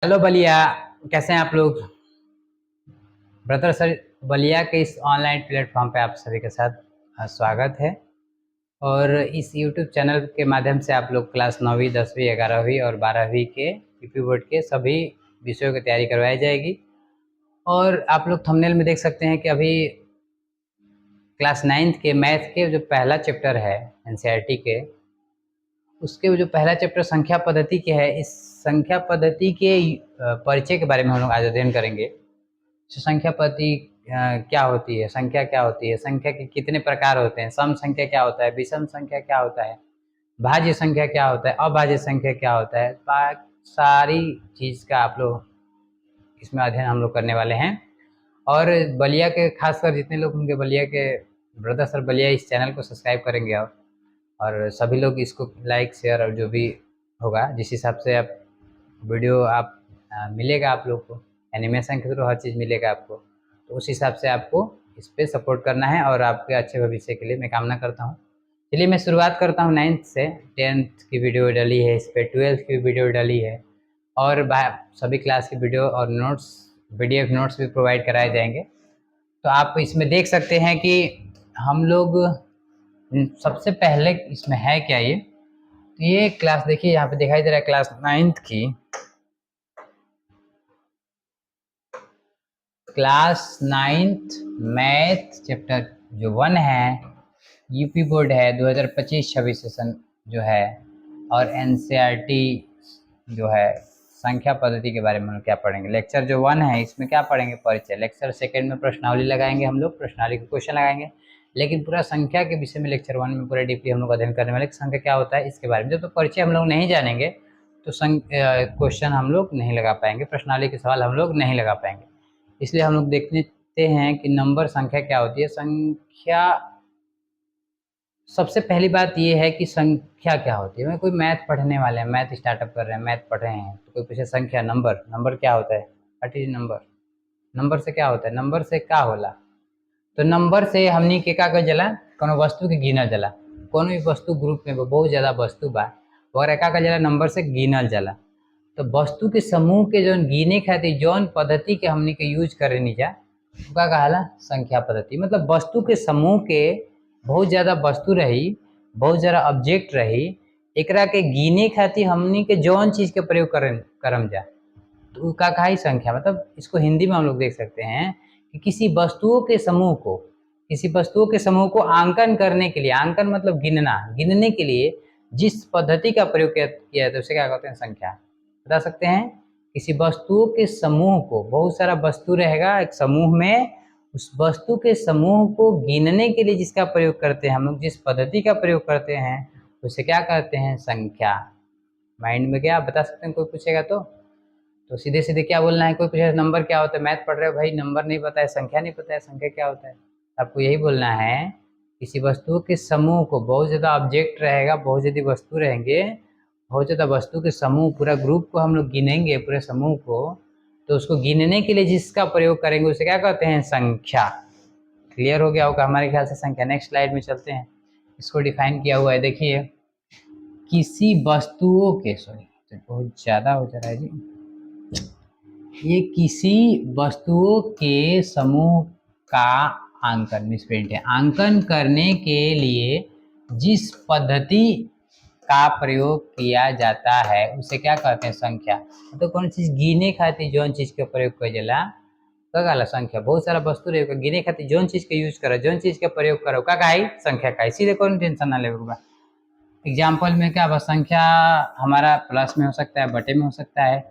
Hello Ballia. कैसे हैं आप लोग? ब्रदर सर, बलिया के इस ऑनलाइन प्लेटफॉर्म पे आप सभी के साथ स्वागत है। और इस यूट्यूब चैनल के माध्यम से आप लोग क्लास 9वीं 10वीं 11वीं और 12वीं के यूपी बोर्ड के सभी विषयों की तैयारी करवाई जाएगी। और आप लोग थंबनेल में देख सकते हैं कि अभी क्लास 9th के मैथ के जो पहला चैप्टर है एनसीईआरटी के, उसके जो पहला चैप्टर संख्या पद्धति के है, इस संख्या पद्धति के परिचय के बारे में हम लोग आज अध्ययन करेंगे। संख्या पद्धति क्या होती है, संख्या क्या होती है, संख्या के कितने प्रकार होते हैं, सम संख्या क्या होता है, विषम संख्या क्या होता है, भाज्य संख्या क्या होता है, अभाज्य संख्या क्या होता है, सारी चीज़ का आप लोग इसमें अध्ययन हम लोग करने वाले हैं। और बलिया के खासकर जितने लोग होंगे बलिया के, ब्रदर सर बलिया इस चैनल को सब्सक्राइब करेंगे और सभी लोग इसको लाइक शेयर और जो भी होगा जिस हिसाब से आप वीडियो आप मिलेगा आप लोग को, एनिमेशन के थ्रू हर चीज़ मिलेगा आपको, तो उस हिसाब से आपको इस पर सपोर्ट करना है और आपके अच्छे भविष्य के लिए मैं कामना करता हूँ। चलिए मैं शुरुआत करता हूँ 9th से। 10th की वीडियो डली है, इस पर 12th की वीडियो डली है और सभी क्लास की वीडियो और नोट्स, PDF नोट्स भी प्रोवाइड कराए जाएंगे। तो आप इसमें देख सकते हैं कि हम लोग सबसे पहले इसमें है क्या, ये क्लास देखिए यहाँ पे दिखाई दे रहा है क्लास 9th की, क्लास 9th मैथ चैप्टर जो 1 है, यूपी बोर्ड है 2025-26 सेशन जो है, और एनसीईआरटी जो है संख्या पद्धति के बारे में हम क्या पढ़ेंगे। लेक्चर जो 1 है इसमें क्या पढ़ेंगे, परिचय। लेक्चर 2 में प्रश्नावली लगाएंगे हम लोग, प्रश्नावली के क्वेश्चन लगाएंगे, लेकिन पूरा संख्या के विषय में लेक्चर 1 में पूरा डीपली हम लोग अध्ययन करने वाले संख्या क्या होता है इसके बारे में। जब तो परिचय हम लोग नहीं जानेंगे तो क्वेश्चन हम लोग नहीं लगा पाएंगे, प्रश्नावली के सवाल हम लोग नहीं लगा पाएंगे। इसलिए हम लोग देखते हैं कि नंबर संख्या क्या होती है। संख्या, सबसे पहली बात ये है कि संख्या क्या होती है। मैं कोई मैथ पढ़ने वाले हैं, मैथ स्टार्टअप कर रहे हैं, मैथ पढ़ रहे हैं, तो कोई पूछे संख्या, नंबर, नंबर क्या होता है, व्हाट इज नंबर, नंबर से क्या होता है, नंबर से क्या होला। तो नंबर से हमनी के का जला, कोनो वस्तु के गिनल जला। कोनो भी वस्तु ग्रुप में बहुत ज़्यादा वस्तु बा और का जला नंबर से गिनल जला। तो वस्तु के समूह के जौन गिने खातिर जौन पद्धति के हमनी के यूज करेनी जा का कहला संख्या पद्धति। मतलब वस्तु के समूह के बहुत ज़्यादा वस्तु रही, बहुत ज़्यादा ऑब्जेक्ट रही, एकरा के गिने खातिर हमनी के जौन चीज़ के प्रयोग करम जा तो का कहा ही संख्या। मतलब इसको हिंदी में हम लोग देख सकते हैं कि किसी वस्तुओं के समूह को, किसी वस्तुओं के समूह को आंकन करने के लिए, आंकन मतलब गिनना, गिनने के लिए जिस पद्धति का प्रयोग किया है तो उसे क्या कहते हैं, संख्या। बता सकते हैं किसी वस्तुओं के समूह को, बहुत सारा वस्तु रहेगा एक समूह में, उस वस्तु के समूह को गिनने के लिए जिसका प्रयोग करते हैं हम लोग, जिस पद्धति का प्रयोग करते हैं उसे क्या कहते हैं, संख्या। माइंड में क्या बता सकते हैं, कोई पूछेगा तो सीधे सीधे क्या बोलना है। कोई पूछे नंबर क्या होता है, मैथ पढ़ रहे हो भाई, नंबर नहीं पता है, संख्या नहीं पता है, संख्या क्या होता है। आपको यही बोलना है किसी वस्तु के समूह को, बहुत ज़्यादा ऑब्जेक्ट रहेगा, बहुत ज़्यादा वस्तु रहेंगे, बहुत ज़्यादा वस्तु के समूह, पूरा ग्रुप को हम लोग गिनेंगे, पूरे समूह को, तो उसको गिनने के लिए जिसका प्रयोग करेंगे उसे क्या कहते हैं, संख्या। क्लियर हो गया होगा हमारे ख्याल से संख्या। नेक्स्ट स्लाइड में चलते हैं। इसको डिफाइन किया हुआ है, देखिए किसी वस्तुओं के, सॉरी बहुत ज़्यादा हो जा रहा है जी, ये किसी वस्तुओं के समूह का आंकन, मिसप्रिंट है, आंकन करने के लिए जिस पद्धति का प्रयोग किया जाता है उसे क्या कहते हैं, संख्या। तो कौन चीज गिने खातिर जौन चीज के प्रयोग कर जाला का कहला संख्या। बहुत सारा वस्तु रहे गिने खातिर जौन चीज के यूज करो, जौन चीज के प्रयोग करो का कहा संख्या का। इसीलिए कौन टेंशन ना ले। एग्जाम्पल में क्या, बस संख्या हमारा प्लस में हो सकता है, बटे में हो सकता है,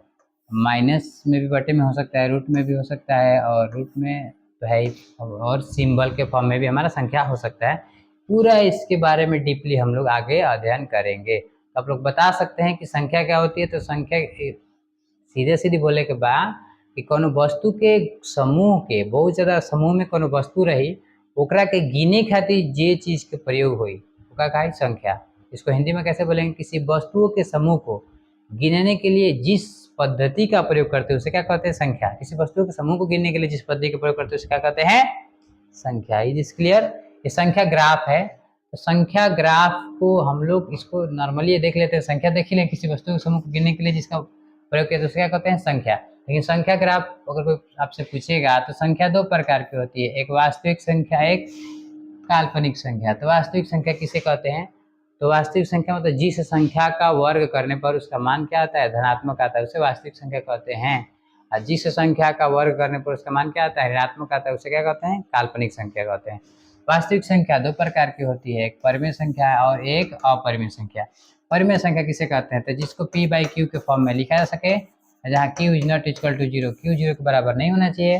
माइनस में भी बटे में हो सकता है, रूट में भी हो सकता है, और रूट में तो है ही, और सिंबल के फॉर्म में भी हमारा संख्या हो सकता है। पूरा इसके बारे में डीपली हम लोग आगे अध्ययन करेंगे। तो आप लोग बता सकते हैं कि संख्या क्या होती है। तो संख्या सीधे सीधे बोले के बाद कि कोनो वस्तु के समूह के, बहुत ज़्यादा समूह में कोनो वस्तु रही, ओकरा के गिने खातिर जे चीज़ के प्रयोग हुई ओका कहा संख्या। इसको हिंदी में कैसे बोलेंगे, किसी वस्तुओं के समूह को गिनने के लिए जिस पद्धति का प्रयोग करते हैं उसे क्या कहते हैं, संख्या। किसी वस्तु के समूह को गिनने के लिए जिस पद्धति का प्रयोग करते हैं उसे क्या कहते हैं, संख्या। Is this clear. ये संख्या ग्राफ है। तो संख्या ग्राफ को हम लोग इसको नॉर्मली देख लेते हैं, संख्या देख ही ले, किसी वस्तु के समूह को गिनने के लिए जिसका प्रयोग किया तो उसे क्या कहते हैं? संख्या। लेकिन संख्या अगर कोई आपसे पूछेगा तो संख्या दो प्रकार की होती है, एक वास्तविक संख्या, एक काल्पनिक संख्या। तो वास्तविक संख्या किसे कहते हैं? तो वास्तविक संख्या मतलब जिस संख्या का वर्ग करने पर उसका मान क्या आता है? धनात्मक आता है, उसे वास्तविक संख्या कहते हैं। और जिस संख्या का वर्ग करने पर उसका मान क्या आता है? ऋणात्मक आता है, उसे क्या कहते हैं? काल्पनिक संख्या कहते हैं। वास्तविक संख्या दो प्रकार की होती है, एक परिमेय संख्या और एक अपरिमेय संख्या। परिमेय संख्या किसे कहते हैं? तो जिसको p/q के फॉर्म में लिखा जा सके, जहाँ q is not equal to zero, q zero के बराबर नहीं होना चाहिए।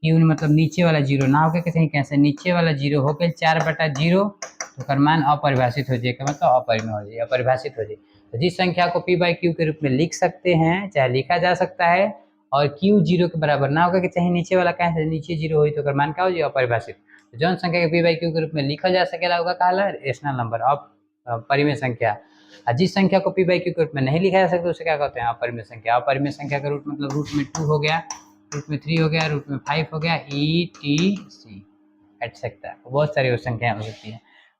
q मतलब नीचे वाला जीरो ना होकर कहीं कैसे नीचे वाला जीरो होकर 4/0 तो कर मान अपरिभाषित हो जाए, मतलब अपरिमेय हो जाए, अपरिभाषित हो जाए। तो जिस संख्या को p/q के रूप में लिख सकते हैं, चाहे लिखा जा सकता है, और q जीरो के बराबर ना होकर चाहे नीचे वाला कहें नीचे जीरो हो तो कर मान क्या हो जाए? अपरिभाषित। तो जौन संख्या के p/q के रूप में लिखा जा सकेला होगा कहला रेशनल नंबर, परिमेय संख्या। और जिस संख्या को p/q के रूप में नहीं लिखा जा सकता उसे क्या कहते हैं? अपरिमेय संख्या। अपरिमेय संख्या का रूट मतलब रूट में 2 हो गया, रूट में 3 हो गया, रूट में 5 हो गया, etc एटसेट्रा। बहुत सारी संख्याएं हो सकती है।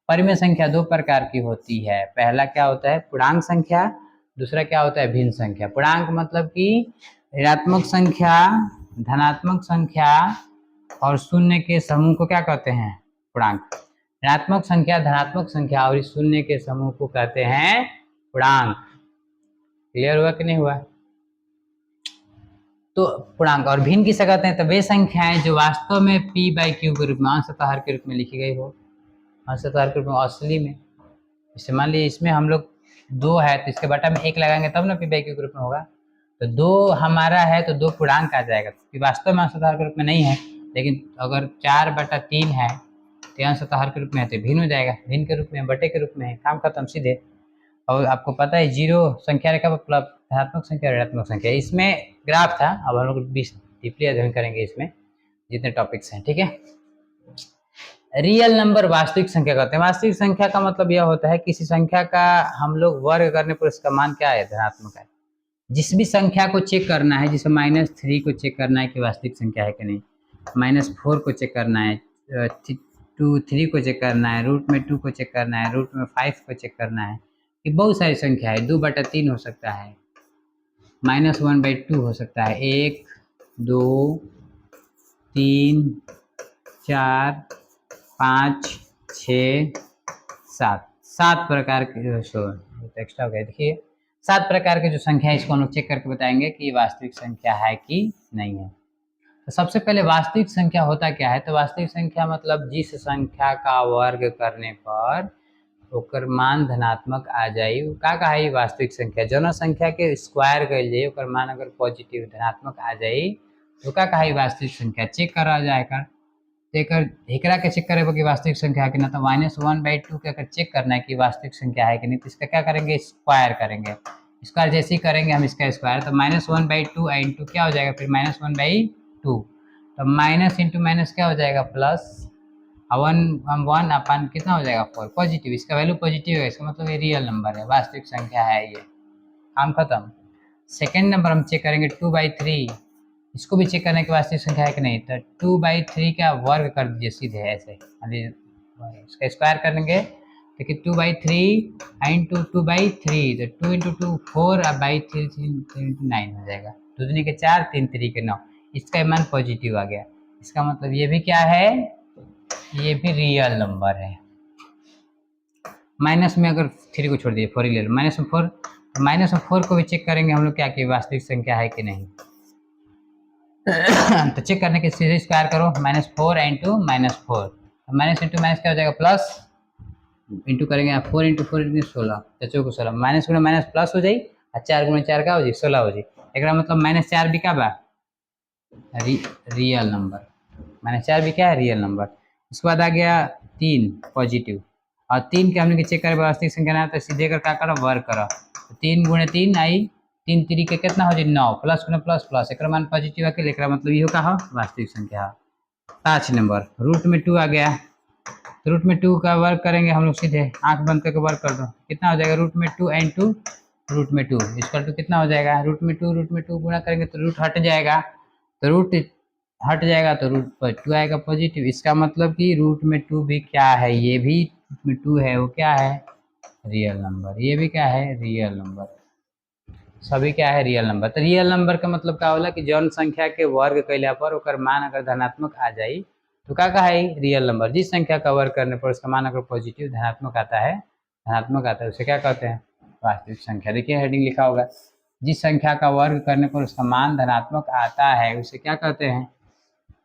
परिमेय संख्या दो प्रकार की होती है, पहला क्या होता है? पूर्णांक संख्या, दूसरा क्या होता है? भिन्न संख्या। पूर्णांक मतलब कि ऋणात्मक संख्या, धनात्मक संख्या और शून्य के समूह को क्या कहते हैं? पूर्णांक। ऋणात्मक संख्या, धनात्मक संख्या और शून्य के समूह को कहते हैं पूर्णांक। क्लियर हुआ कि नहीं हुआ? तो पूर्णांक। और भिन्न किसे कहते हैं? तो वे संख्याएं जो वास्तव में p/q के रूप में अंशतः हर के रूप में लिखी गई हो, अंशतः हर के रूप में असली में। जैसे मान लीजिए इसमें हम लोग 2 है तो इसके बटा में 1 लगाएंगे तब ना p/q के रूप में होगा। तो 2 हमारा है तो 2 पूर्णांक आ जाएगा, क्योंकि वास्तव में अंशतः हर के रूप में नहीं है। लेकिन अगर 4/3 है तो अंशतः हर के रूप में है तो भिन्न हो जाएगा, भिन्न के रूप में, बटे के रूप में है, काम खत्म सीधे। और आपको पता है जीरो संख्या रेखा पर धनात्मक संख्या, ऋणात्मक संख्या। इसमें ग्राफ था, अब हम लोग डीपली अध्ययन करेंगे इसमें जितने टॉपिक्स हैं, ठीक है। रियल नंबर वास्तविक संख्या कहते हैं। वास्तविक संख्या का मतलब यह होता है किसी संख्या का हम लोग वर्ग करने पर उसका मान क्या है? धनात्मक है। जिस भी संख्या को चेक करना है, जैसे -3 को चेक करना है कि वास्तविक संख्या है कि नहीं, -4 को चेक करना है, 3 को चेक करना है, रूट में 2 को चेक करना है, रूट में 5 को चेक करना है। ये बहुत सारी संख्या है, 2/3 हो सकता है, -1/2 हो सकता है, 1 2 3 4 5 6 7 7 प्रकार के एक्स्ट्रा हो गया। देखिए 7 प्रकार के जो संख्या है इसको हम लोग चेक करके बताएंगे कि ये वास्तविक संख्या है कि नहीं है। तो सबसे पहले वास्तविक संख्या होता क्या है? तो वास्तविक संख्या मतलब जिस संख्या का वर्ग करने पर ओकर मान धनात्मक आ जाए वो का है वास्तविक संख्या। जौन संख्या के स्क्वायर कर जाए ओकर मान अगर पॉजिटिव धनात्मक आ जाए तो का है वास्तविक संख्या। चेक करा जाएगा, एकरा के चेक करे कि वास्तविक संख्या है कि ना। तो -1/2 के अगर चेक करना है कि वास्तविक संख्या है कि नहीं तो इसका क्या करेंगे? स्क्वायर करेंगे। स्क्वायर जैसे ही करेंगे हम इसका स्क्वायर, तो -1/2 इंटू क्या हो जाएगा? फिर -1/2, तो माइनस इंटू माइनस क्या हो जाएगा? प्लस। 1 अपन कितना हो जाएगा? 4 पॉजिटिव। इसका वैल्यू पॉजिटिव है, इसका मतलब ये रियल नंबर है, वास्तविक संख्या है ये, काम खत्म। सेकेंड नंबर हम चेक करेंगे 2/3, इसको भी चेक करने के वास्तविक संख्या है कि नहीं। तो 2/3 का वर्ग कर दीजिए सीधे ऐसे, इसका स्क्वायर करेंगे देखिए 2/3 इंटू 2/3, तो 2 इंटू 2 4 और 3 इंटू 9 हो जाएगा। 2 दूनी के 4, 3 3 के 9, इसका मान पॉजिटिव आ गया। इसका मतलब ये भी क्या है? ये भी रियल नंबर है। माइनस में अगर 3 को छोड़ दिए 4 ही ले लो, -4, तो -4 को भी चेक करेंगे हम लोग क्या कि वास्तविक संख्या है कि नहीं। तो चेक करने के सीधे स्क्वायर करो, -4 इंटू -4, माइनस इंटू माइनस क्या हो जाएगा? प्लस। इंटू करेंगे 4 इंटू 4 इंटू 16, तो 16, माइनस गुणे माइनस प्लस हो जाए, और 4 गुणे 4 का हो जाए? 16 हो जाए। एक मतलब -4 भी क्या बा? Real number. -4 भी क्या है? Real number. उसके बाद आ गया 3 पॉजिटिव, और 3 के हमने चेक करे वास्तविक संख्या ना, तो सीधे कर क्या करो? वर्ग करो, तो 3 गुणे 3 आई, 3 3 के कितना हो जाए? 9, प्लस गुणे प्लस प्लस, एक मान पॉजिटिव आके एक मतलब ये का हो वास्तविक संख्या। 5 नंबर रूट में 2 आ गया, तो रूट में 2 का वर्ग करेंगे हम लोग सीधे, आंख बंद करके वर्ग कर दो, कितना हो जाएगा? रूट में 2 इंटू रूट में 2 इसका टू कितना हो जाएगा? रूट में 2 गुणा करेंगे तो रूट हट जाएगा, तो रूट हट जाएगा तो रूट पर 2 आएगा पॉजिटिव। इसका मतलब कि रूट में 2 भी क्या है? ये भी रूट में 2 है, वो क्या है? Real number. ये भी क्या है? Real number. सभी क्या है रियल नंबर। तो रियल नंबर का मतलब क्या होला कि जौन संख्या के वर्ग कैला पर ओकर मान अगर धनात्मक आ जाई तो का है रियल नंबर। जिस संख्या का वर्ग करने पर उसका मान अगर पॉजिटिव धनात्मक आता है उसे क्या कहते हैं वास्तविक संख्या। देखिए हेडिंग लिखा होगा, जिस संख्या का वर्ग करने पर उसका मान धनात्मक आता है उसे क्या कहते हैं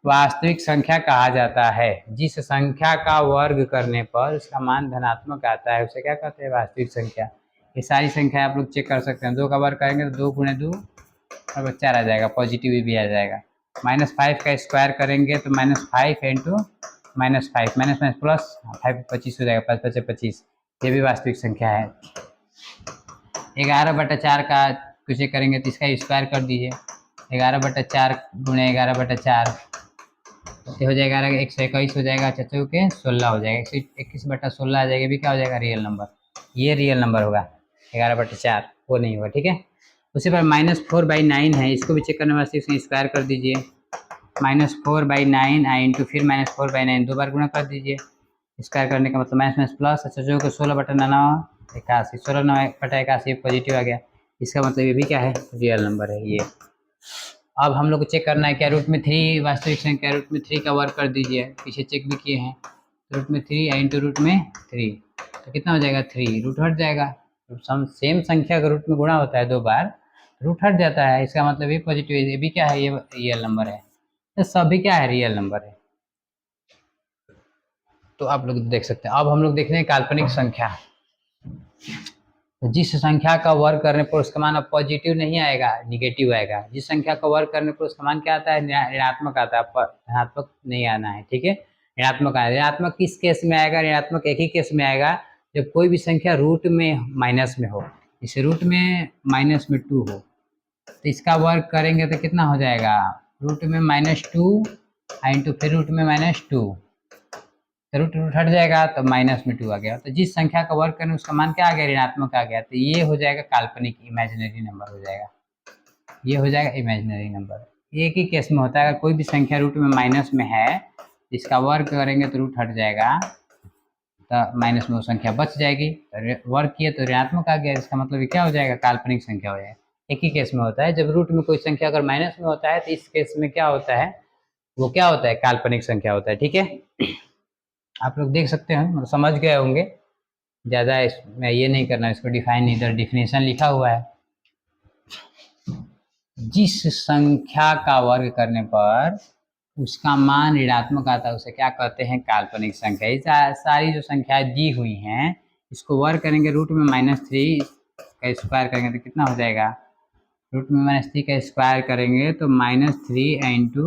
वास्तविक संख्या कहा जाता है। जिस संख्या का वर्ग करने पर उसका मान धनात्मक आता है उसे क्या कहते हैं वास्तविक संख्या। ये सारी संख्या आप लोग चेक कर सकते हैं। 2 का वर्ग करेंगे तो 2 गुणे 2 और 4 आ जाएगा, पॉजिटिव भी आ जाएगा। -5 का स्क्वायर करेंगे तो -5 इंटू -5 माइनस माइनस प्लस 5 25 हो जाएगा, 5 5 25। ये भी वास्तविक संख्या है। 11/4 का कुछ करेंगे तो इसका स्क्वायर कर दीजिए, 11/4 गुणे 11/4 हो जाएगा 121 हो जाएगा, चचो के 16 हो जाएगा, 121/16 आ जाएगा, भी क्या हो जाएगा रियल नंबर। ये रियल नंबर होगा 11/4, वो नहीं होगा। ठीक है, उसी पर -4/9 है, इसको भी चेक करने वास्ते इसमें स्क्वायर कर दीजिए। -4/9 इंटू फिर -4/9 2 बार गुणा कर दीजिए। स्क्वायर करने का मतलब माइनस माइनस प्लस, चचो को 16/9 81, 16/81 पॉजिटिव आ गया। इसका मतलब ये भी क्या है रियल नंबर है ये। अब हम लोग को चेक करना है क्या √3 वास्तविक संख्या, √3 का वर्ग कर दीजिए, पीछे चेक भी किए हैं। √3 इंटू √3 तो कितना हो जाएगा 3, रूट हट जाएगा। सेम संख्या का रूट में गुणा होता है 2 बार, रूट हट जाता है, इसका मतलब ये पॉजिटिव, ये भी क्या है ये रियल नंबर है। तो सभी क्या है रियल नंबर है। तो आप लोग देख सकते हैं। अब हम लोग देख रहे हैं काल्पनिक संख्या। जिस संख्या का वर्ग करने पर उसका मान अब पॉजिटिव नहीं आएगा, निगेटिव आएगा। जिस संख्या का वर्ग करने पर उसका मान क्या आता है ऋणात्मक आता है, धनात्मक नहीं आना है। ठीक है, ऋणात्मक आएगा। ऋणात्मक किस केस में आएगा, ऋणात्मक एक ही केस में आएगा जब कोई भी संख्या रूट में माइनस में हो। इसे रूट में -2 हो तो इसका वर्ग करेंगे तो कितना हो जाएगा रूट में -2 इंटू फिर रूट में -2, रूट हट जाएगा तो -2 आ गया। तो जिस संख्या का वर्ग करें उसका मान क्या आ गया ऋणात्मक आ गया, तो ये हो जाएगा काल्पनिक इमेजिनरी नंबर हो जाएगा। ये हो जाएगा इमेजिनरी नंबर। एक ही केस में होता है, अगर कोई भी संख्या रूट में माइनस में है इसका वर्ग करेंगे तो रूट हट जाएगा, तो माइनस में वो संख्या बच जाएगी। तो वर्ग किए तो ऋणात्मक आ गया, इसका मतलब ये क्या हो जाएगा काल्पनिक संख्या हो जाएगा। एक ही केस में होता है, जब रूट में कोई संख्या अगर माइनस में होता है तो इस केस में क्या होता है वो क्या होता है काल्पनिक संख्या होता है। ठीक है, आप लोग देख सकते हैं, मतलब समझ गए होंगे। ज़्यादा इसमें ये नहीं करना, इसको डिफाइन इधर डिफिनेशन लिखा हुआ है। जिस संख्या का वर्ग करने पर उसका मान ऋणात्मक आता है उसे क्या कहते हैं काल्पनिक संख्या। ये सारी जो संख्याएं दी हुई हैं इसको वर्ग करेंगे, रूट में -3 का स्क्वायर करेंगे तो कितना हो जाएगा, रूट में -3 का स्क्वायर करेंगे तो -3 इंटू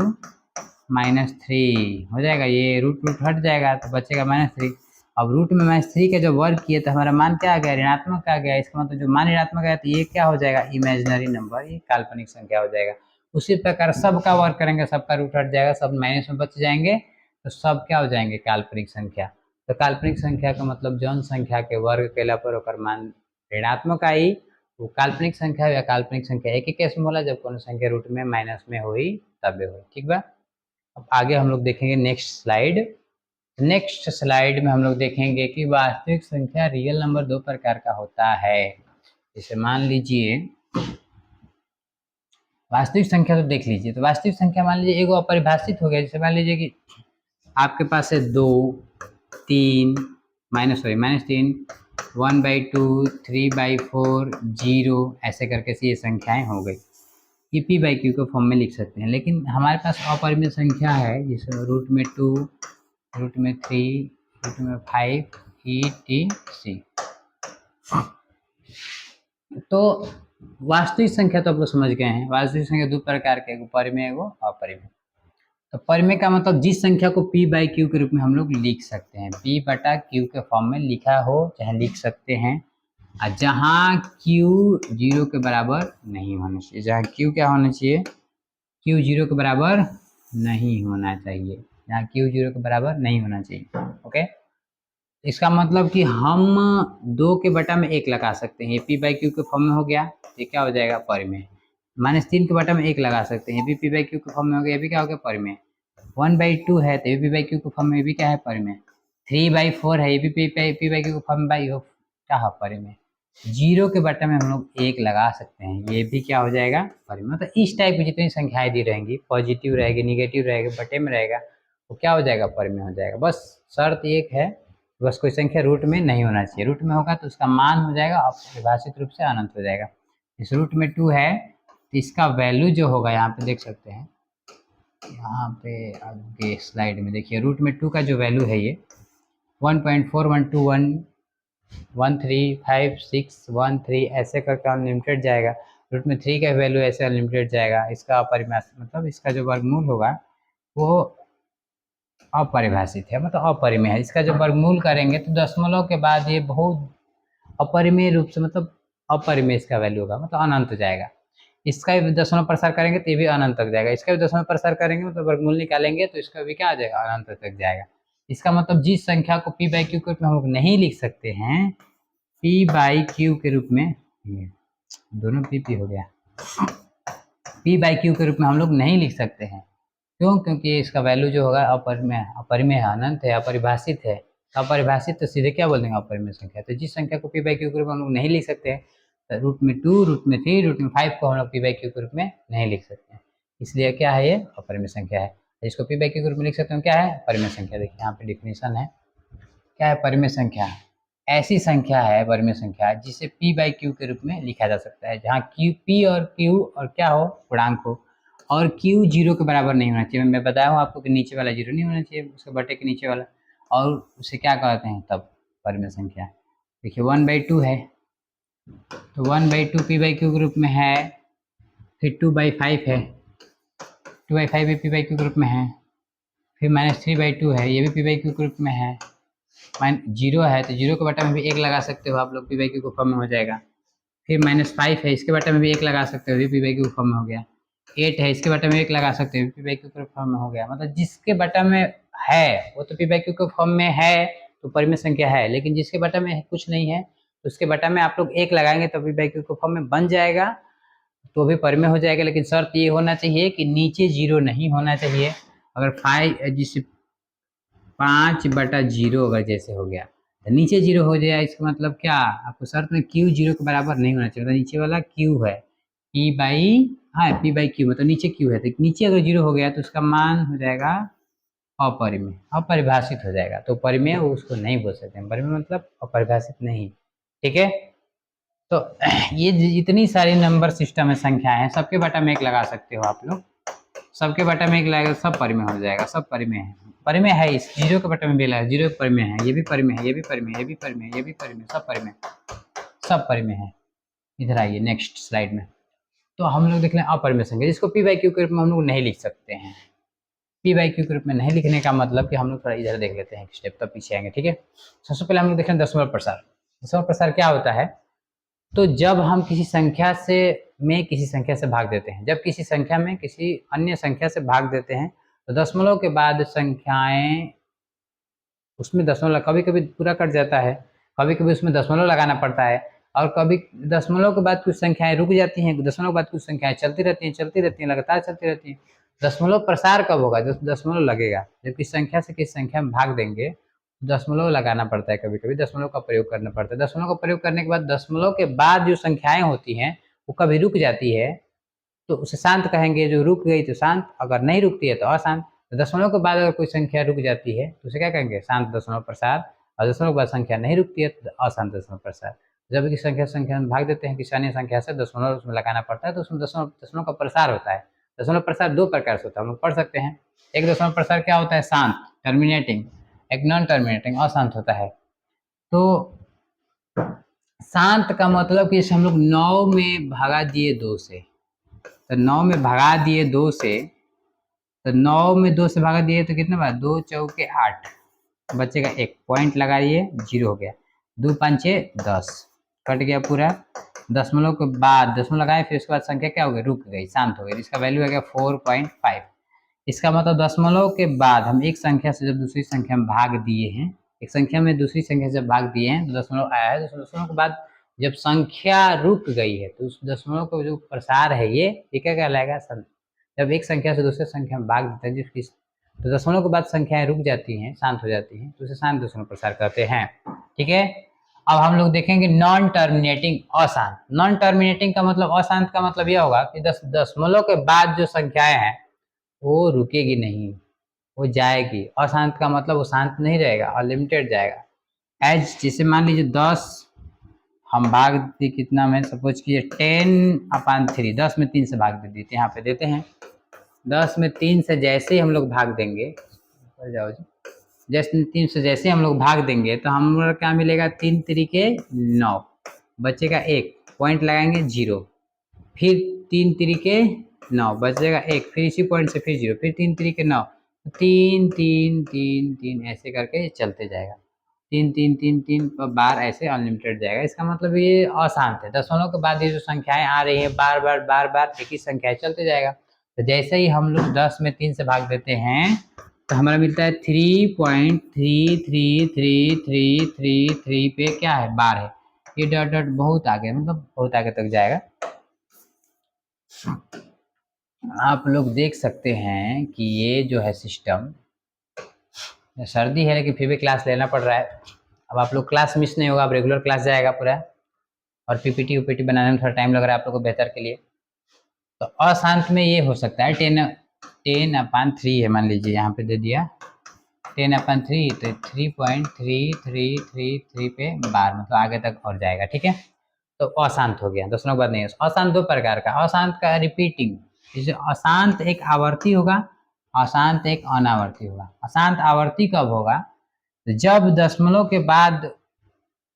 -3 हो जाएगा। ये रूट हट जाएगा तो बचेगा -3। अब रूट में -3 का जब वर्ग किए तो हमारा मान क्या आ गया ऋणात्मक आ गया। इसका मतलब जो मान ऋणात्मक आया तो ये क्या हो जाएगा इमेजिनरी नंबर, ये काल्पनिक संख्या हो जाएगा। उसी प्रकार सबका वर्ग करेंगे, सबका रूट हट जाएगा, सब माइनस में बच जाएंगे तो सब क्या हो जाएंगे काल्पनिक संख्या। तो काल्पनिक संख्या का मतलब जौन संख्या के वर्ग कैला पर ओकर मान ऋणात्मक आई वो काल्पनिक संख्या या काल्पनिक संख्या। एक ही केस में होला जब कोनो संख्या रूट में माइनस में हुई तबे हुई। ठीक बा, अब आगे हम लोग देखेंगे नेक्स्ट स्लाइड। नेक्स्ट स्लाइड में हम लोग देखेंगे कि वास्तविक संख्या रियल नंबर 2 प्रकार का होता है। जैसे मान लीजिए वास्तविक संख्या तो देख लीजिए, तो वास्तविक संख्या मान लीजिए एगो अपरिभाषित हो गया। जैसे मान लीजिए कि आपके पास है 2 3 -3 1/2 3/4 0 ऐसे करके से ये संख्याएं हो गई। ये p/q के फॉर्म में लिख सकते हैं। लेकिन हमारे पास अपरिमित संख्या है जिसमें रूट में 2 रूट में 3 रूट में 5 etc। तो वास्तविक संख्या तो आप लोग समझ गए हैं। वास्तविक संख्या 2 प्रकार के, एगो परिमेय एगो अपरिमेय। तो परिमेय का मतलब जिस संख्या को p/q के रूप में हम लोग लिख सकते हैं, p/q के फॉर्म में लिखा हो चाहे लिख सकते हैं, जहाँ q 0 के बराबर नहीं होना चाहिए। जहाँ q क्या होना चाहिए, q 0 के बराबर नहीं होना चाहिए। जहाँ q 0 के बराबर नहीं होना चाहिए। ओके, इसका मतलब कि हम 2 के बटा में 1 लगा सकते हैं, ये p/q के फॉर्म में हो गया, ये क्या हो जाएगा परिमेय। -3 के बटा में 1 लगा सकते हैं, ये भी p/q के फॉर्म में हो गया, ये भी क्या हो गया परिमेय। 1/2 है तो ये p/q के फॉर्म में, ये भी क्या है परिमेय। 3/4 है, ये भी p/q के फॉर्म में क्या है परिमेय। जीरो के बटे में हम लोग एक लगा सकते हैं, ये भी क्या हो जाएगा परिमेय। मतलब इस टाइप की जितनी संख्याएं दी रहेंगी, पॉजिटिव रहेगी, निगेटिव रहेगी, बटे में रहेगा, वो क्या हो जाएगा परिमेय हो जाएगा। बस शर्त एक है, बस कोई संख्या रूट में नहीं होना चाहिए। रूट में होगा तो उसका मान हो जाएगा अपरिभाषित रूप से अनंत हो जाएगा। इस रूट में 2 है तो इसका वैल्यू जो होगा यहाँ पे देख सकते हैं, यहाँ पे आगे स्लाइड में देखिए, रूट में 2 का जो वैल्यू है ये 1.4121135613 ऐसे करके अनलिमिटेड जाएगा। रूट में 3 का वैल्यू ऐसे अनलिमिटेड जाएगा। इसका अपरिभाषित मतलब इसका जो वर्गमूल होगा वो अपरिभाषित है, मतलब अपरिमेय है। इसका जब वर्गमूल करेंगे तो दशमलव के बाद ये बहुत अपरिमेय रूप से, मतलब अपरिमेय इसका वैल्यू होगा, मतलब अनंत जाएगा। इसका भी दशमलव प्रसार करेंगे तो ये भी अनंत तक जाएगा। इसका भी दशमलव प्रसार करेंगे मतलब वर्गमूल निकालेंगे तो इसका भी क्या आ जाएगा अनंत तक जाएगा। इसका मतलब जिस संख्या को p बाई क्यू के रूप में हम लोग नहीं लिख सकते हैं, p बाई क्यू के रूप में, दोनों p हो गया, p बाई क्यू के रूप में हम लोग नहीं लिख सकते हैं। क्यों? क्योंकि इसका वैल्यू जो होगा अपरिमेय है, अनंत है, अपरिभाषित है। अपरिभाषित तो सीधे क्या बोल देंगे अपरिमेय संख्या। तो जिस संख्या को p बाई क्यू के रूप में हम लोग नहीं लिख सकते हैं, तो रूट में 2, रूट में 3, रूट में 5 को हम लोग p बाई क्यू के रूप में नहीं लिख सकते हैं। इसलिए क्या है, ये अपरिमेय संख्या है। जिसको p बाई क्यू के रूप में लिख सकते हैं क्या है, परिमेय संख्या। देखिए यहाँ पे डिफिनेशन है, क्या है परिमेय संख्या। ऐसी संख्या है परिमेय संख्या जिसे p बाई क्यू के रूप में लिखा जा सकता है, जहाँ p और q और क्या हो, पूर्णांक हो, और q 0 के बराबर नहीं होना चाहिए। मैं बताया हूँ आपको कि नीचे वाला 0 नहीं होना चाहिए, उसके बटे के नीचे वाला, और उसे क्या कहते हैं तब परिमेय संख्या। देखिए 1/2 है तो 1/2 p बाई क्यू के रूप में है, फिर 2/5 है, 2/5 भी p बाई क्यू के रूप में है, फिर -3/2 है, ये भी p बाई क्यू के रूप में है, -0 है तो 0 के बटे में भी 1 लगा सकते हो आप लोग, p बाई क्यू को फॉर्म में हो जाएगा। फिर -5 है, इसके बटे में भी 1 लगा सकते हो, भी p बाई क्यू फॉर्म में हो गया। 8 है, इसके बटे में 1 लगा सकते हो, p बाई क्यू फॉर्म में हो गया। मतलब जिसके बटे में है वो तो p बाई क्यू के फॉर्म में है, तो परिमेय संख्या है। लेकिन जिसके बटे में कुछ नहीं है तो उसके बटे में आप लोग 1 लगाएंगे तो p बाई क्यू के फॉर्म में बन जाएगा, तो भी परिमेय हो जाएगा। लेकिन शर्त ये होना चाहिए कि नीचे 0 नहीं होना चाहिए। अगर 5 जिससे 5/0 अगर जैसे हो गया तो नीचे 0 हो जाए, इसका मतलब क्या, आपको शर्त में q 0 के बराबर नहीं होना चाहिए। तो नीचे वाला q है, p बाई क्यू, मतलब नीचे q है, तो नीचे अगर 0 हो गया तो उसका मान हो जाएगा अपरिमेय, अपरिभाषित हो जाएगा। तो परिमेय उसको नहीं बोल सकते, परिमेय मतलब अपरिभाषित नहीं। ठीक है, तो ये जितनी सारी नंबर सिस्टम में संख्याएं हैं, सबके बटा में 1 लगा सकते हो आप लोग, सबके बटा में 1 लगाएगा, सब परिमेय हो जाएगा। सब परिमेय है, परिमेय है। इस 0 के बटे में भी लगा, 0 परिमेय है, ये भी परिमेय है, ये भी परिमेय, ये भी परिमेय, ये भी परिमेय, सब परिमेय, सब परिमेय है। इधर आइए नेक्स्ट स्लाइड में। तो हम लोग देख लें अपरिमेय संख्या, जिसको p बाई क्यू के रूप में हम लोग नहीं लिख सकते हैं। p बाई क्यू के रूप में नहीं लिखने का मतलब कि हम लोग थोड़ा इधर देख लेते हैं एक स्टेप, तब पीछे आएंगे। ठीक है, सबसे पहले हम लोग देख लें दशमलव प्रसार। दशमलव प्रसार क्या होता है, तो जब हम किसी संख्या किसी संख्या से भाग देते हैं, जब किसी संख्या में किसी अन्य संख्या से भाग देते हैं, तो दशमलव के बाद संख्याएं, उसमें दशमलव कभी कभी पूरा कट जाता है, कभी कभी उसमें दशमलव लगाना पड़ता है, और कभी दशमलव के बाद कुछ संख्याएं रुक जाती हैं, दशमलव के बाद कुछ संख्याएं चलती रहती हैं, लगातार चलती रहती हैं। दशमलव प्रसार कब होगा, जब दशमलव लगेगा। जब किसी संख्या से किसी संख्या में भाग देंगे, दशमलव लगाना पड़ता है, कभी कभी दशमलव का प्रयोग करना पड़ता है। दशमलव का प्रयोग करने के बाद दशमलव के बाद जो संख्याएं होती हैं वो कभी रुक जाती है, तो उसे शांत कहेंगे। जो रुक गई तो शांत, अगर नहीं रुकती है तो अशांत। तो दशमलव के बाद अगर कोई संख्या रुक जाती है तो उसे क्या कहेंगे, शांत दशमलव प्रसार। और दशमलव के बाद संख्या नहीं रुकती है तो अशांत दशमलव प्रसार। जब भी संख्या में भाग देते हैं किसी अन्य संख्या से, दशमलव उसमें लगाना पड़ता है, तो उसमें दशमलव का प्रसार होता है। दशमलव प्रसार 2 प्रकार से होता है, हम लोग पढ़ सकते हैं। एक दशमलव प्रसार क्या होता है, शांत टर्मिनेटिंग, एक नॉन टर्मिनेटिंग अशांत होता है। तो शांत का मतलब कि हम लोग 9 में भगा दिए 2 से, तो 9 में भगा दिए 2 से, तो 9 में 2 से भगा दिए तो कितने बार, 2 चौके 8, बचेगा 1, पॉइंट लगाइए, 0 हो गया। 2 5 10, कट गया पूरा। दशमलव के बाद दशमलव लगाए, फिर उसके बाद संख्या क्या हो गई, रुक गई, शांत हो गई। इसका वैल्यू आ गया 4.5। इसका मतलब दशमलव के बाद हम एक संख्या से जब दूसरी संख्या में भाग दिए हैं, एक संख्या में दूसरी संख्या से जब भाग दिए हैं तो दशमलव आया है। दशमलव के बाद जब संख्या रुक गई है तो उस दशमलव का जो प्रसार है ये क्या कहलाएगा, जब एक संख्या से दूसरे संख्या में भाग देते हैं जिसकी, तो दशमलव के बाद संख्याएं रुक जाती हैं, शांत हो जाती हैं, तो उसे शांत दशमलव प्रसार कहते हैं। ठीक है, अब हम लोग देखेंगे नॉन टर्मिनेटिंग अशांत। नॉन टर्मिनेटिंग का मतलब, अशांत का मतलब यह होगा कि दशमलव के बाद जो संख्याएं हैं वो रुकेगी नहीं, वो जाएगी। अशांत का मतलब वो शांत नहीं रहेगा, अनलिमिटेड जाएगा। एज जैसे मान लीजिए 10 हम भाग देते कितना में, सपोज कीजिए 10/3, 10 में 3 से भाग दे देते, यहाँ पे देते हैं 10 में 3 से जैसे ही हम लोग भाग देंगे, जाओ जी, जैसे 3 से जैसे हम लोग भाग देंगे तो हम लोग क्या मिलेगा, 3 तरीके 9, बचेगा 1, पॉइंट लगाएंगे 0, फिर 3 तरीके 9, बचेगा 1, फिर इसी पॉइंट से फिर 0, फिर 3 तरीके 9, 3 3 3 3 ऐसे करके चलते जाएगा, 3 3 3 3 बार ऐसे अनलिमिटेड जाएगा। इसका मतलब ये अशांत है। दशमलव के बाद ये जो संख्याएं आ रही है बार बार एक ही संख्याएं चलते जाएगा। तो जैसे ही हम लोग 10 में 3 से भाग देते हैं तो हमारा मिलता है 3.33333 पे क्या है, बार है। ये डॉट डॉट बहुत आगे, मतलब बहुत आगे तक जाएगा। आप लोग देख सकते हैं कि ये जो है सिस्टम, सर्दी है लेकिन फिर भी क्लास लेना पड़ रहा है। अब आप लोग क्लास मिस नहीं होगा, अब रेगुलर क्लास जाएगा पूरा, और पीपीटी उपीटी बनाने में थोड़ा टाइम लग रहा है आप लोग को बेहतर के लिए। तो अशांत में ये हो सकता है 10/3 है, मान लीजिए यहाँ पे दे दिया 10/3, तो 3.3333 पे बार, मतलब आगे तक और जाएगा। ठीक है, तो अशांत हो गया, दशमलव के बाद नहीं है। अशांत दो प्रकार का, अशांत का रिपीटिंग, जैसे अशांत एक आवर्ती होगा, अशांत एक अनावर्ती होगा। अशांत आवर्ती कब होगा, जब दशमलव के बाद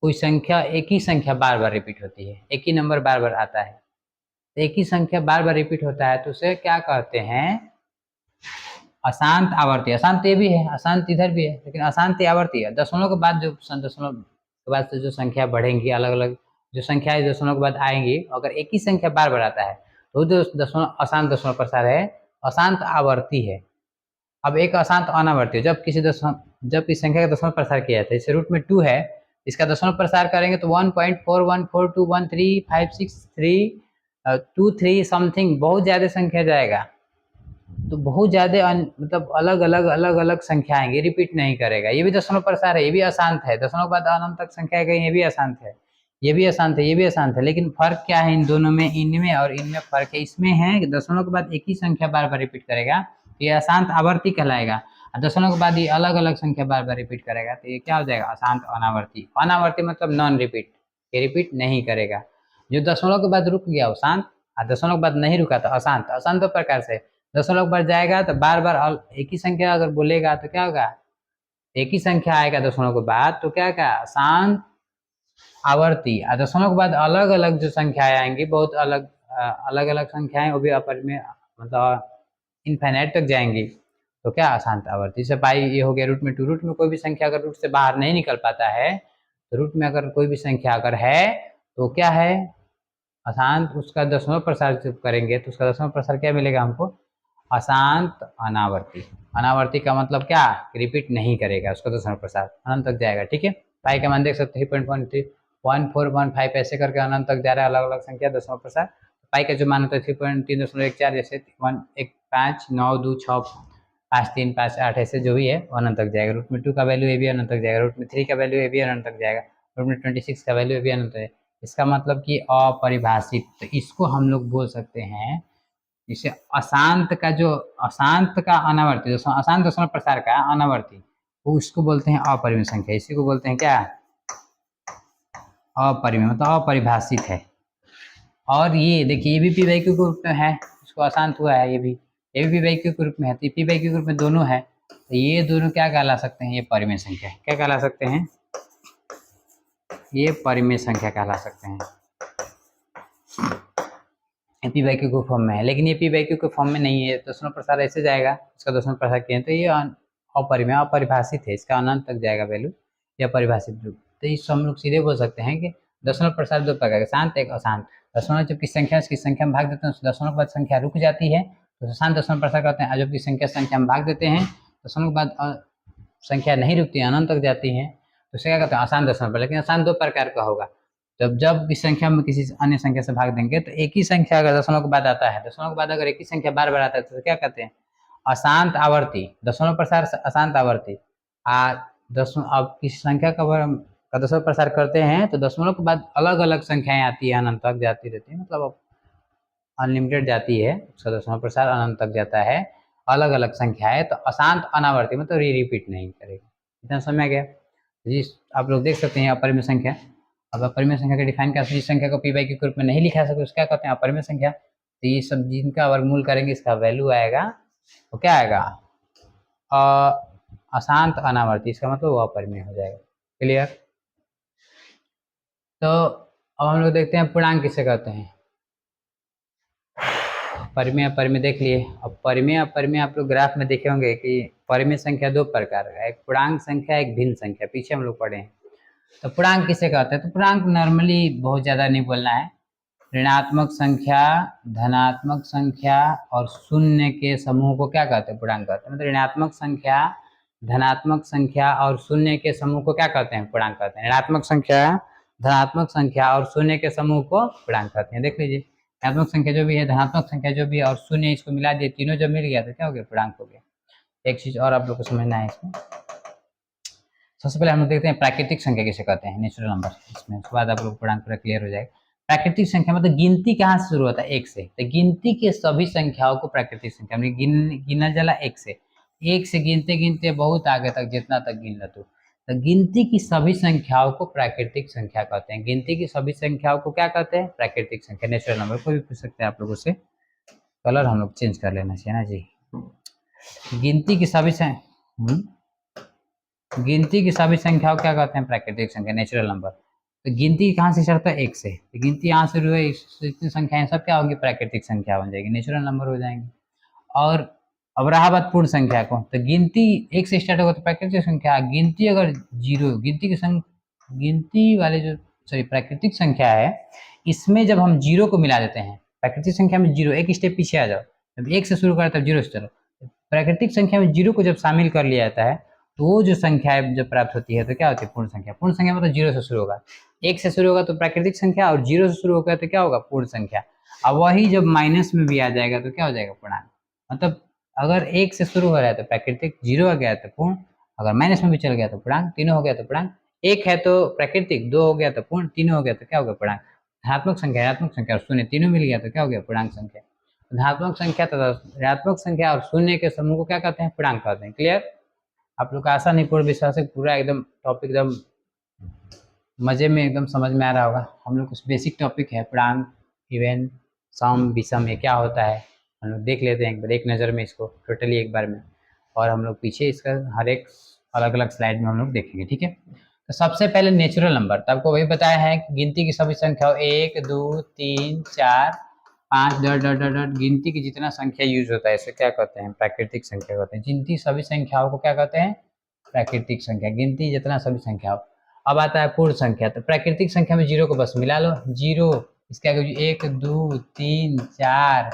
कोई संख्या, एक ही संख्या बार बार रिपीट होती है, एक ही नंबर बार बार आता है, एक ही संख्या बार बार रिपीट होता है, तो उसे क्या कहते हैं, अशांत आवर्ती। अशांत ये भी है, अशांत इधर भी है, लेकिन अशांत आवर्ती है। दशमलव के बाद जो दशमलव के बाद से जो संख्या बढ़ेंगी, अलग अलग जो संख्या दशमलव के बाद आएंगी, अगर एक ही संख्या बार बार आता है तो जो दशमलव अशांत दशमलव प्रसार है, अशांत आवर्ती है। अब एक अशांत अनावर्ती, जब किसी संख्या का दशमलव प्रसार किया जाता है, जैसे रूट में 2 है, इसका दशमलव प्रसार करेंगे तो 1.4142135323 समथिंग, बहुत ज्यादा संख्या जाएगा। तो बहुत ज्यादा मतलब अलग अलग संख्या आएंगे, रिपीट नहीं करेगा। ये भी दशमलव प्रसार है, ये भी अशांत है। दशमलव के बाद अनंत तक संख्या गई, ये भी अशांत है, ये भी अशांत है, ये भी अशांत है। लेकिन फर्क क्या है इन दोनों में, इनमें और इनमें फर्क है। इसमें है कि दशमलव के बाद एक ही संख्या बार बार रिपीट करेगा, ये अशांत आवर्ती कहलाएगा। और दशमलव के बाद ये अलग अलग संख्या बार बार रिपीट करेगा, तो ये क्या हो जाएगा, अशांत अनावर्ती। अनावर्ती मतलब नॉन रिपीट, ये रिपीट नहीं करेगा। जो दशमलव के बाद रुक गया वो शांत, और दशमलव के बाद नहीं रुका तो अशांत। अशांत दो प्रकार से, दशमलव बढ़ जाएगा तो बार बार एक ही संख्या अगर बोलेगा तो क्या होगा, एक ही संख्या आएगा दशमलव के बाद, तो क्या क्या, शांत आवर्ती। दशमलव के बाद अलग अलग जो संख्याएं आएंगी, बहुत अलग अलग अलग संख्याएं, वो भी अपर में मतलब इनफाइनाइट तक जाएंगी, तो क्या, अशांत आवर्ती। जैसे पाई ये हो गया रूट में 2, रूट में कोई भी संख्या अगर रूट से बाहर नहीं निकल पाता है, तो रूट में अगर कोई भी संख्या अगर है तो क्या है, अशांत। उसका दशमलव प्रसार जब करेंगे तो उसका दशमलव प्रसार क्या मिलेगा हमको, अशांत अनावर्ती। अनावर्ती का मतलब क्या, रिपीट नहीं करेगा, उसका दशमलव प्रसार अनंत तक जाएगा। ठीक है, पाई का मान देख सकते हैं 3.1415 ऐसे करके अनंत तक जा रहा है, अलग अलग संख्या दशमलव प्रसार। पाई का जो मान होता है 3.3.14, जैसे 1 1 5 9 2 6 5 3 5 8 ऐसे जो भी है वो अनंत तक जाएगा। रूट में 2 का वैल्यू ये भी अनंत तक जाएगा, रूट में 3 का वैल्यू ये भी अनंत तक जाएगा, रूट में 26 का वैल्यू ये भी अनंत है। इसका मतलब कि अपरिभाषित, तो इसको हम लोग बोल सकते हैं, जैसे अशांत का जो, अशांत का अनावर्ती, जो अशांत दशमलव प्रसार का अनावर्ती, वो उसको बोलते हैं अपरिमेय संख्या। इसी को बोलते हैं क्या, अपरिमेय, मतलब अपरिभाषित है। और ये देखिए, ये भी पी बाई क्यू के रूप में है, इसको अशांत हुआ है, ये भी पी बाई क्यू के रूप में है, तो पी बाई क्यू के रूप में दोनों है, तो ये दोनों क्या कहला सकते हैं, ये परिमेय संख्या क्या कहला सकते हैं, ये परिमेय संख्या कहला सकते हैं। पी बाई क्यू के फॉर्म में है, लेकिन ये पी बाई क्यू के फॉर्म में नहीं है, दशमलव प्रसार ऐसे जाएगा, इसका दशमलव प्रसार किए तो ये अपरिमेय, अपरिभाषित है, इसका अनंत तक जाएगा वैल्यू, या परिभाषित रूप। तो इसको हम लोग सीधे बोल सकते हैं कि दशमलव प्रसार दो प्रकार का, शांत एक अशांत। दशमलव जब किस संख्या से किस संख्या में भाग देते हैं, दशमलव के बाद संख्या रुक जाती है तो शांत दशमलव प्रसार करते हैं। जब किस संख्या में भाग देते हैं, दशमलव के बाद संख्या नहीं रुकती है, अनंत तक जाती है, तो उसे क्या कहते हैं, आसान दशमलव। लेकिन आसान दो प्रकार का होगा, जब इस संख्या में किसी अन्य संख्या से भाग देंगे, तो एक ही संख्या अगर दशमलव के बाद आता है, दशमलव के बाद अगर एक ही संख्या बार बार आता है, तो क्या कहते हैं, अशांत आवर्ती। दशमलव प्रसार अशांत आवर्ती। दशमलव अब किसी संख्या का का दशमलव प्रसार करते हैं तो दशमलव के बाद अलग अलग संख्याएं आती है, अनंत तक जाती रहती है, मतलब अनलिमिटेड जाती है, उसका दशमलव प्रसार अनंत तक जाता है, अलग अलग संख्या है तो अशांत अनावर्ती मतलब रिपीट नहीं करेगा। इतना समझ गया जी। आप लोग देख सकते हैं अपरिमेय संख्या। अब अपरिमेय संख्या का डिफाइन क्या, जिस संख्या को पी बाई क्यू के रूप में नहीं लिखा सकते उसको क्या कहते हैं, अपरिमेय संख्या। तो ये सब जिनका वर्गमूल करेंगे इसका वैल्यू आएगा, तो क्या आएगा, अशांत अनावर्ती, इसका मतलब वो अपरिमेय हो जाएगा। क्लियर। तो अब हम लोग देखते हैं पूर्णांक किसे कहते हैं। परिमेय अपरिमेय देख लिए। अब परिमेय अपरिमेय आप लोग ग्राफ में देखे होंगे कि परिमेय संख्या दो प्रकार का, एक पूर्णांक संख्या, एक भिन्न संख्या, पीछे हम लोग पढ़े हैं। तो पूर्णांक किसे कहते हैं, तो पूर्णांक नॉर्मली बहुत ज़्यादा नहीं बोलना है, ऋणात्मक संख्या, धनात्मक संख्या और शून्य के समूह को क्या कहते हैं, पूर्णांक कहते हैं। मतलब ऋणात्मक संख्या, धनात्मक संख्या और शून्य के समूह को क्या कहते हैं, पूर्णांक कहते हैं। ऋणात्मक संख्या, धनात्मक संख्या और शून्य के समूह को पूर्णांक कहते हैं। देख लीजिए, ऋणात्मक संख्या जो भी है, धनात्मक संख्या जो भी है और शून्य, इसको मिला दिए, तीनों जब मिल गया तो क्या हो गया, पूर्णांक हो गया। एक चीज और आप लोग को समझना है इसमें। सबसे पहले हम लोग देखते हैं प्राकृतिक संख्या किसे कहते हैं, नेचुरल नंबर। इसमें उसके बाद आप लोग पूर्णांक पूरा क्लियर हो जाएगा। प्राकृतिक संख्या मतलब गिनती कहाँ से शुरू होता है, एक से। तो गिनती के सभी संख्याओं को प्राकृतिक संख्या गिनल जाला एक से। एक से गिनते गिनते बहुत आगे तक जितना तक गिन लो तो गिनती की सभी संख्याओं को प्राकृतिक संख्या कहते हैं। गिनती की सभी संख्याओं को क्या कहते हैं, प्राकृतिक संख्या। नेचुरल नंबर कोई भी पूछ सकते हैं आप लोगों से। कलर हम लोग चेंज कर लेना चाहिए ना जी। गिनती की सभी गिनती की सभी संख्याओं क्या कहते हैं, प्राकृतिक संख्या, नेचुरल नंबर। तो गिनती कहाँ से चढ़ता है, एक से। तो गिनती यहाँ शुरू हुई, जितनी संख्याएं सब क्या होंगी, प्राकृतिक संख्या बन जाएगी, नेचुरल नंबर हो जाएंगे। और अब रहा बात पूर्ण संख्या को, तो गिनती एक से स्टार्ट होगा तो प्राकृतिक संख्या। गिनती अगर जीरो, गिनती वाले जो प्राकृतिक संख्या है, इसमें जब हम जीरो को मिला देते हैं, प्राकृतिक संख्या में जीरो, एक स्टेप पीछे आ जाओ, जब एक से शुरू करा तब जीरो से चलो। प्राकृतिक संख्या में जीरो को जब शामिल कर लिया जाता है तो वो जो संख्या जब प्राप्त होती है तो क्या होती है, पूर्ण संख्या। पूर्ण संख्या मतलब जीरो से शुरू होगा, एक से शुरू होगा तो प्राकृतिक संख्या, और जीरो से शुरू होगा तो क्या होगा, पूर्ण संख्या। अब वही जब माइनस में भी आ जाएगा तो क्या हो जाएगा, पूर्णांक। मतलब अगर एक से शुरू हो रहा है तो प्राकृतिक, जीरो आ गया तो पूर्ण, अगर माइनस में भी चल गया तो पूर्णांक, तीनों हो गया तो पूर्णांक। एक है तो प्राकृतिक, दो हो गया तो पूर्ण, तीनों हो गया तो क्या हो गया, पूर्णांक। धनात्मक संख्या, ऋणात्मक संख्या और शून्य तीनों मिल गया तो क्या हो गया, पूर्णांक संख्या। धनात्मक संख्या तथा ऋणात्मक संख्या और शून्य के समूह को क्या कहते हैं, पूर्णांक कहते हैं। क्लियर। आप लोग का आशा नहीं पूर्ण विश्वास है पूरा एकदम टॉपिक एकदम मजे में एकदम समझ में आ रहा होगा। हम लोग कुछ बेसिक टॉपिक है, पूर्णांक, इवन, सम, विषम, ये क्या होता है हम लोग देख लेते हैं एक बार, एक नज़र में इसको टोटली एक बार में, और हम लोग पीछे इसका हर एक अलग अलग स्लाइड में हम लोग देखेंगे। ठीक है। तो सबसे पहले नेचुरल नंबर, तो आपको वही बताया है कि गिनती की सभी संख्याओं 1 2 3 4 5 डॉट डॉट डॉट डॉट, गिनती की जितना संख्या यूज होता है इसे क्या कहते हैं, प्राकृतिक संख्या कहते हैं। गिनती सभी संख्याओं को क्या कहते हैं, प्राकृतिक संख्या। गिनती जितना सभी संख्याओं। अब आता है पूर्ण संख्या, तो प्राकृतिक संख्या में जीरो को बस मिला लो, जीरो, इसके आगे 1 2 3 4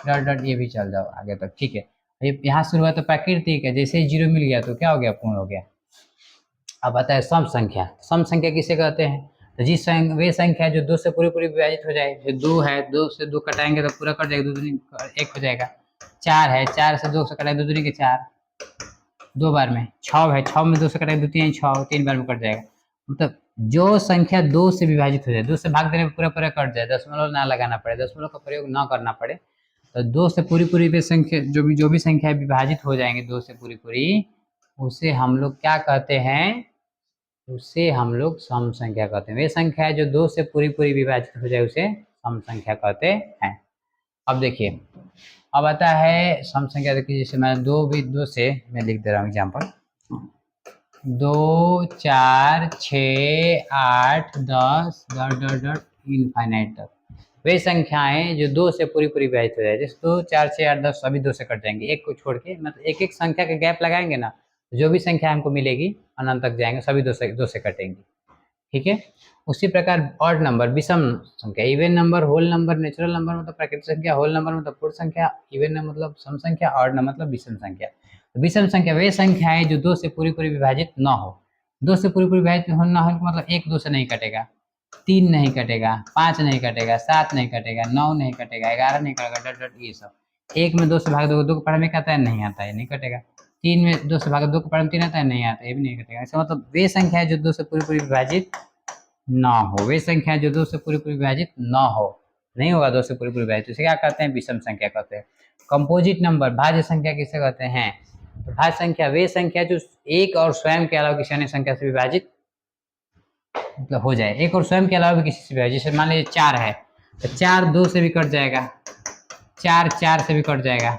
डॉट डॉट, ये भी चल जाओ आगे तक। ठीक है। ये यहाँ शुरू हुआ तो प्राकृतिक है, जैसे ही जीरो मिल गया तो क्या हो गया, पूर्ण हो गया। अब आता है सम संख्या। सम संख्या किसे कहते हैं, तो जिस वे संख्या जो दो से पूरी पूरी विभाजित हो जाए, जो दो है, दो से दो कटाएंगे तो पूरा कट जाएगा, दो दूनी एक हो जाएगा। चार है, चार से दो से कटाए, दो दूनी के चार, दो बार में। छः है, छः में दो से कटाए, दो तीन छः, तीन बार में कट जाएगा। मतलब जो संख्या दो से विभाजित हो जाए, दो से भाग देने में पूरा पूरा कट जाए, दशमलव ना लगाना पड़े, दशमलव का प्रयोग ना करना पड़े, तो दो से पूरी पूरी वे संख्या जो भी संख्या विभाजित हो जाएंगे दो से पूरी पूरी, उसे हम लोग क्या कहते हैं, उसे हम लोग सम संख्या कहते हैं। वे संख्या जो दो से पूरी पूरी विभाजित हो जाए उसे सम संख्या कहते हैं। अब देखिए, अब आता है सम संख्या। देखिए जैसे मैं दो से मैं लिख दे रहा हूँ example, 2 4 6 8 10 dot dot dot infinite तक, वे संख्याएं जो दो से पूरी पूरी विभाजित हो जाए, जैसे 2 4 6 8 10 सभी दो से कट जाएंगे, एक को छोड़ के, मतलब एक एक संख्या का गैप लगाएंगे ना, जो भी संख्या हमको मिलेगी अनंत तक जाएंगे, सभी दो से कटेंगी। ठीक है। उसी प्रकार ऑड नंबर, विषम संख्या, even number, whole number, natural number मतलब प्राकृतिक संख्या, होल नंबर मतलब पूर्ण संख्या, इवन नंबर मतलब सम संख्या, ऑड नंबर मतलब विषम संख्या। विषम संख्या वे संख्याएं जो दो से पूरी पूरी विभाजित न हो। दो से पूरी पूरी विभाजित न हो मतलब एक दो से नहीं कटेगा, 3 नहीं कटेगा, 5 नहीं कटेगा, 7 नहीं कटेगा, 9 नहीं कटेगा, 11 नहीं कटेगा, डट डट ये सब। एक में दो से भाग दो, दो को पढ़ने में आता है, नहीं आता है, नहीं कटेगा। 3 में 2 से भागा, 2 के पावर में 3 आता है, नहीं आता, ये भी नहीं कटेगा। इसका मतलब वे संख्या है जो 2 से पूरी पूरी विभाजित ना हो, वे संख्या जो 2 से पूरी पूरी विभाजित ना हो, नहीं होगा 2 से पूरी पूरी विभाजित, इसे क्या कहते हैं? विषम संख्या कहते हैं। कंपोजिट नंबर, भाज्य संख्या किसे कहते हैं? तो भाज्य संख्या वे संख्या जो एक और स्वयं के अलावा किसी अन्य संख्या से विभाजित मतलब हो जाए, एक और स्वयं के अलावा भी किसी से विभाजित, जैसे मान लीजिए 4 है तो 4 2 से भी कट जाएगा, 4 4 से भी कट जाएगा,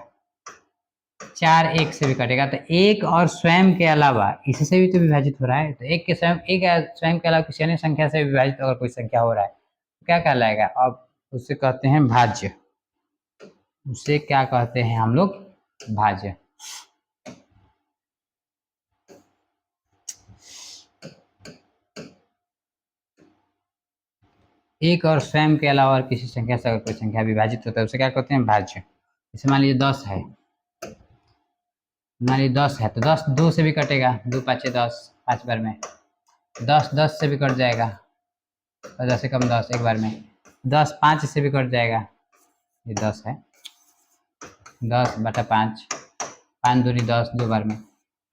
4 1 से भी कटेगा, तो एक और स्वयं के अलावा इसी से भी तो विभाजित हो रहा है, तो एक स्वयं के अलावा किसी अन्य संख्या से विभाजित अगर कोई संख्या हो रहा है तो क्या कहलाएगा? अब उसे कहते हैं भाज्य, उसे क्या कहते हैं हम लोग? भाज्य। एक और स्वयं के अलावा और किसी संख्या से अगर कोई संख्या विभाजित होता है उसे क्या कहते हैं? भाज्य। जैसे मान लीजिए 10 है, मान लीजिए 10 है तो 10 2 से भी कटेगा, 2 5 10, 5 बार में, 10 10 से भी कट जाएगा, और 10 से कम 10 एक बार में, 10 5 से भी कट जाएगा, ये 10 है, 10 बटा 5, 5 दूनी 10 2 बार में,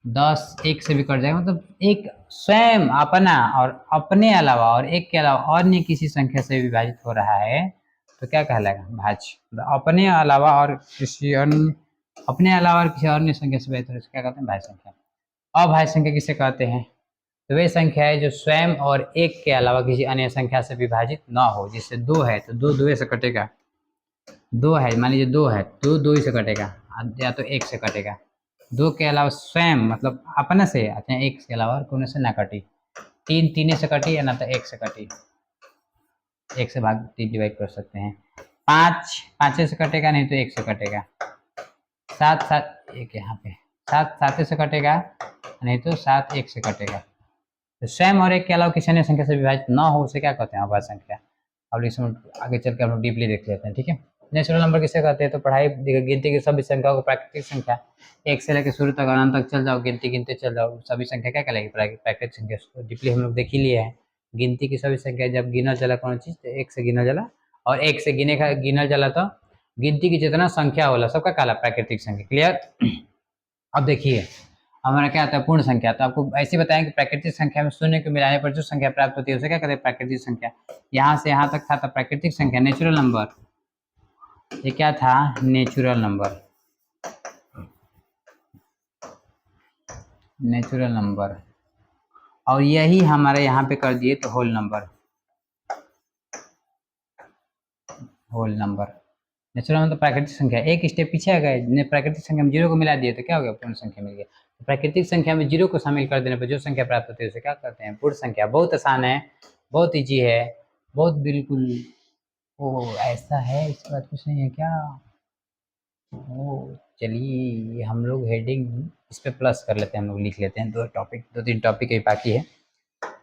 10 1 से भी कट जाएगा, मतलब एक स्वयं अपना और अपने अलावा और एक के अलावा अन्य किसी संख्या से विभाजित हो रहा है तो क्या कहलाएगा? भाज्य। मतलब अपने अलावा और किसी अन्य, अपने अलावा और किसी अन्य संख्या से विभाजित हो रहा है क्या कहते हैं? भाज्य संख्या। अभाज्य संख्या किसे कहते हैं? तो वे संख्या है जो स्वयं और एक के अलावा किसी अन्य संख्या से विभाजित ना हो, जैसे 2 है तो 2 2 से कटेगा, 2 है मान लीजिए 2 है तो 2 ही से कटेगा या तो 1 से कटेगा, 2 के अलावा स्वयं मतलब अपने से, अच्छा 1 के अलावा और कोने से ना कटी, 3 3 से कटी या ना तो 1 से कटी, 1 से भाग 3 डिवाइड कर सकते हैं, 5 5 से कटेगा नहीं तो 1 से कटेगा, 7 7 एक यहाँ पे 7 7 से कटेगा नहीं तो 7 1 से कटेगा, तो स्वयं और एक के अलावा किसी अन्य संख्या से विभाजित ना हो उसे क्या कहते हैं? अभाज्य संख्या। अब इसमें आगे चल के हम लोग डीपली देख लेते हैं, ठीक है। नेचुरल नंबर किसे कहते हैं? तो पढ़ाई गिनती की सभी संख्याओं को प्राकृतिक संख्या, एक से लेकर शुरू तक अनंत तक चल जाओ, गिनती गिनते चल जाओ, सभी संख्या क्या कहलाएगी? प्राकृतिक संख्या। तो डीपली हम लोग देख ही लिए हैं, गिनती की सभी संख्या जब गिना चला कौन चीज, तो एक से गिना चला, और एक से गिना चला तो गिनती की जितना संख्या होला सबका कहला प्राकृतिक संख्या। क्लियर? अब देखिए हमारा क्या आता है? पूर्ण संख्या। तो आपको ऐसे बताएं कि प्राकृतिक संख्या में शून्य को मिलाने पर जो संख्या प्राप्त होती है उसे क्या कहते हैं? प्राकृतिक संख्या। यहाँ से यहाँ तक था तो प्राकृतिक संख्या, नेचुरल नंबर, ये क्या था? नेचुरल नंबर, नेचुरल नंबर, और यही हमारे यहाँ पे कर दिए तो whole number, whole number. Natural number तो प्राकृतिक संख्या, एक स्टेप पीछे आ गए, प्राकृतिक संख्या में 0 को मिला दिए तो क्या हो गया? पूर्ण संख्या मिल गया। तो प्राकृतिक संख्या में 0 को शामिल कर देने पर जो संख्या प्राप्त होती है उसे क्या कहते हैं? पूर्ण संख्या। बहुत आसान है, बहुत ईजी है, बहुत बिल्कुल। ओ ऐसा है, इसके बाद कुछ नहीं है क्या? ओ चलिए ये हम लोग हेडिंग इस पे प्लस कर लेते हैं, हम लोग लिख लेते हैं, 2 3 टॉपिक ही बाकी है।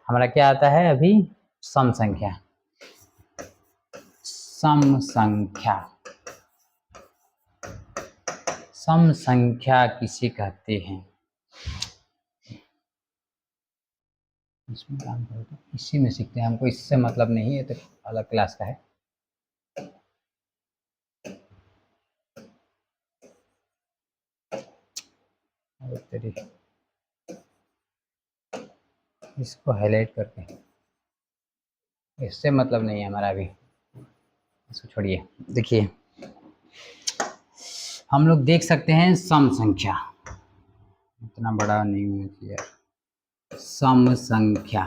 हमारा क्या आता है अभी? सम संख्या। सम संख्या, सम संख्या किसे कहते हैं? इसमें काम करते हैं, इसी में सीखते हैं, हमको इससे मतलब नहीं है, तो अलग क्लास का है। और तेरी इसको हाईलाइट करके, इससे मतलब नहीं है हमारा अभी, इसको छोड़िए। देखिए हम लोग देख सकते हैं सम संख्या, इतना बड़ा नहीं होना चाहिए। सम संख्या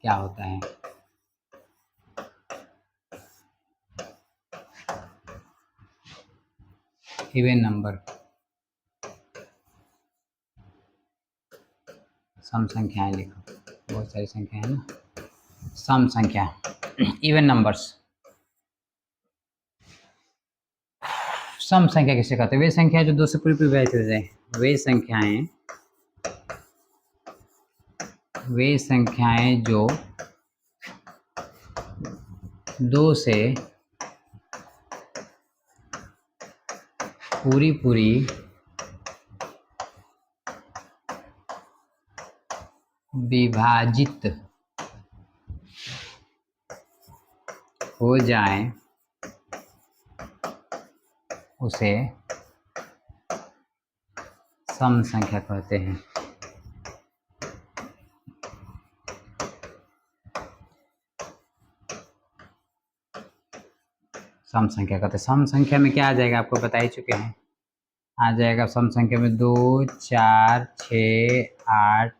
क्या होता है? इवन नंबर, सम संख्याएं लिखो, बहुत सारी संख्या है ना। सम संख्या, इवन नंबर्स। सम संख्या किसे कहते हैं? वे संख्या जो 2 से पूरी पूरी विभाजित हो जाए, वे संख्याएं, वे संख्याएं जो 2 से पूरी पूरी विभाजित हो जाए उसे सम संख्या कहते हैं। सम संख्या कहते हैं। सम संख्या में क्या आ जाएगा आपको बता ही चुके हैं। आ जाएगा सम संख्या में 2, 4, 6, 8,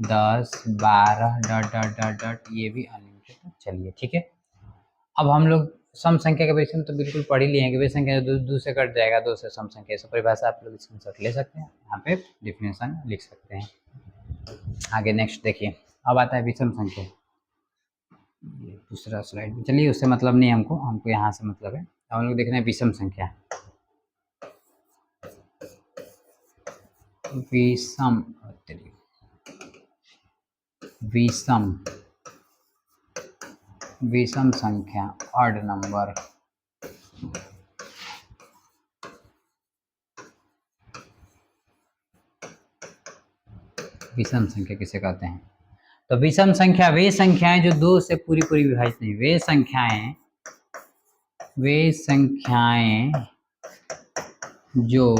10, 12 डॉट डॉट डॉट डॉट, ये भी अनलिमिटेड। चलिए ठीक है। अब हम लोग सम संख्या के विषय में तो बिल्कुल पढ़ ही लिए हैं कि वे संख्या दो से कट जाएगा, 2 से सम संख्या। इस परिभाषा आप लोग स्क्रीनशॉट ले सकते हैं, यहाँ पे डिफिनेशन लिख सकते हैं। आगे नेक्स्ट देखिए, अब आता है विषम संख्या। ये दूसरा स्लाइड में, चलिए उससे मतलब नहीं हमको यहाँ से मतलब है। अब हम लोग देख रहे हैं विषम संख्या। विषम विषम विषम संख्या, ऑड नंबर। विषम संख्या किसे कहते हैं? तो विषम संख्या वे संख्याएं जो 2 से पूरी पूरी विभाजित नहीं। वे संख्याएं जो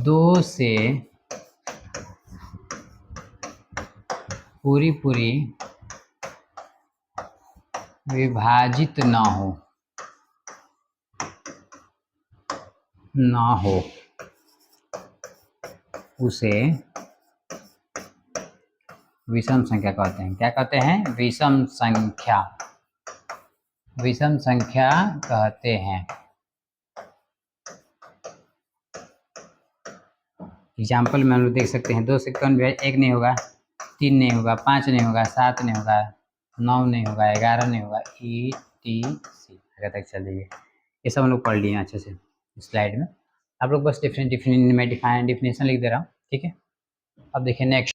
2 से पूरी पूरी विभाजित ना हो उसे विषम संख्या कहते हैं। क्या कहते हैं? विषम संख्या कहते हैं। एग्जाम्पल में हम लोग देख सकते हैं 2 से कौन भी 1 नहीं होगा, 3 नहीं होगा, 5 नहीं होगा, 7 नहीं होगा, 9 नहीं होगा, 11 नहीं होगा, ETC आगे तक चल जाइए। ये सब हम लोग पढ़ लिए अच्छे से स्लाइड में। आप लोग बस डिफरेंट डिफिनेशन लिख दे रहा हूँ, ठीक है। अब देखिए नेक्स्ट।